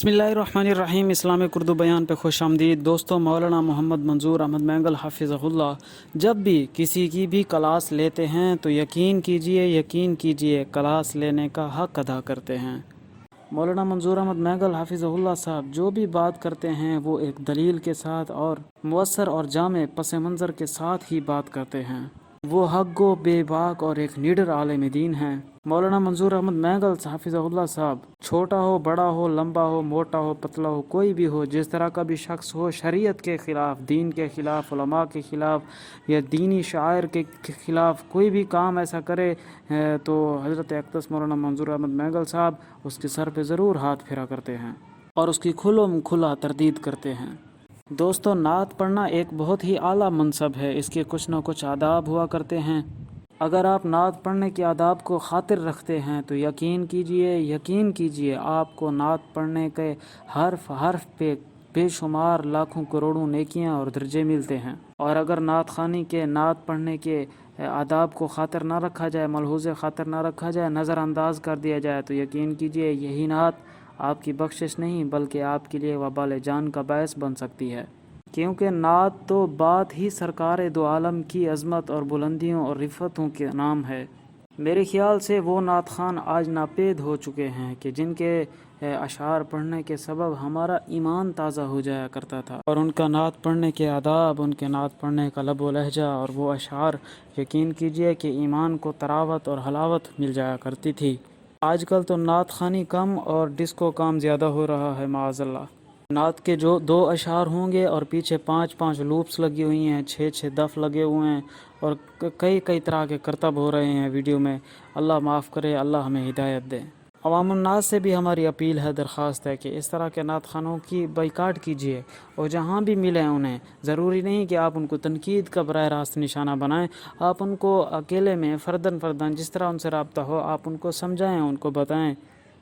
बिस्मिल्लाहिर्रहमानिर्रहीम। इस्लामिक उर्दू बयान पे खुश आमदीद दोस्तों। मौलाना मोहम्मद मंजूर अहमद मैंगल हाफिज़हुल्लाह जब भी किसी की भी क्लास लेते हैं तो यकीन कीजिए क्लास लेने का हक़ अदा करते हैं। मौलाना मंजूर अहमद मैंगल हाफिज़हुल्लाह साहब जो भी बात करते हैं वो एक दलील के साथ और मुअस्सर और जामे पस मंज़र के साथ ही बात करते हैं। वो हक़ गो बेबाक और एक निडर आलिम दीन हैं। मौलाना मंजूर अहमद मैंगल हाफिज़हुल्लाह साहब छोटा हो, बड़ा हो, लंबा हो, मोटा हो, पतला हो, कोई भी हो, जिस तरह का भी शख्स हो, शरीयत के ख़िलाफ़, दीन के ख़िलाफ़, उलमा के ख़िलाफ़ या दीनी शायर के ख़िलाफ़ कोई भी काम ऐसा करे तो हज़रत अक़दस मौलाना मंजूर अहमद मैंगल साहब उसके सर पे ज़रूर हाथ फेरा करते हैं और उसकी खुला तरदीद करते हैं। दोस्तों, नात पढ़ना एक बहुत ही आला मनसब है। इसके कुछ न कुछ आदाब हुआ करते हैं। अगर आप नात पढ़ने के आदाब को खातिर रखते हैं तो यकीन कीजिए आपको नात पढ़ने के हर्फ पे बेशुमार लाखों करोड़ों नेकियां और दर्जे मिलते हैं। और अगर नात खानी के नात पढ़ने के आदाब को खातिर ना रखा जाए, मलहूज़े खातिर ना रखा जाए, नज़रअंदाज कर दिया जाए तो यकीन कीजिए यही नात आपकी बख्शिश नहीं बल्कि आपके लिए वबाल जान का बायस बन सकती है। क्योंकि नात तो बात ही सरकार दो आलम की अज़मत और बुलंदियों और रिफ़तों के नाम है। मेरे ख़्याल से वो नात खान आज नापेद हो चुके हैं कि जिनके अशार पढ़ने के सबब हमारा ईमान ताज़ा हो जाया करता था। और उनका नात पढ़ने के आदाब, उनके नात पढ़ने का लब व लहजा और वो अशार यकीन कीजिए कि ईमान को तरावत और हलावत मिल जाया करती थी। आजकल तो नात खानी कम और डिस्को काम ज़्यादा हो रहा है माअज़ल्लाह। नात के जो 2 अशार होंगे और पीछे 5-5 लूप्स लगी हुई हैं, 6-6 दफ़ लगे हुए हैं और कई तरह के करतब हो रहे हैं वीडियो में। अल्लाह माफ़ करे, अल्लाह हमें हिदायत दे। अवामुन्नास से भी हमारी अपील है, दरख्वास्त है कि इस तरह के नात खानों की बाइकाट कीजिए और जहाँ भी मिलें उन्हें, ज़रूरी नहीं कि आप उनको तनकीद का बराह रास्त निशाना बनाएं। आप उनको अकेले में फ़र्दन जिस तरह उनसे रब्ता हो आप उनको समझाएं, उनको बताएं,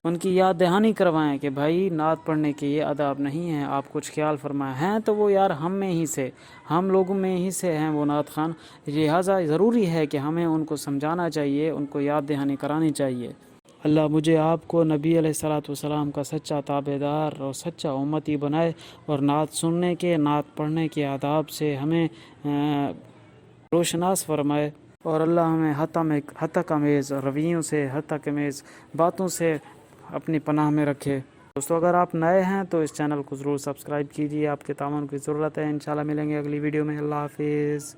उनकी याद दहानी करवाएं कि भाई नात पढ़ने के ये आदाब नहीं हैं, आप कुछ ख्याल फरमाएं। हैं तो वो यार हम लोगों में ही से हैं वो नात खान, लिहाजा ज़रूरी है कि हमें उनको समझाना चाहिए, उनको याद दहानी करानी चाहिए। अल्लाह मुझे आपको नबी अलैहिस्सलातु वस्सलाम का सच्चा ताबेदार और सच्चा उम्मती बनाए और नात सुनने के, नात पढ़ने के आदाब से हमें रोशनास फरमाए और अल्लाह हमें हतकमेज़ रवैयों से, हतकमेज़ बातों से अपनी पनाह में रखे। दोस्तों, अगर आप नए हैं तो इस चैनल को ज़रूर सब्सक्राइब कीजिए, आपके ताउन की ज़रूरत है। इंशाल्लाह मिलेंगे अगली वीडियो में। अल्लाह हाफिज़।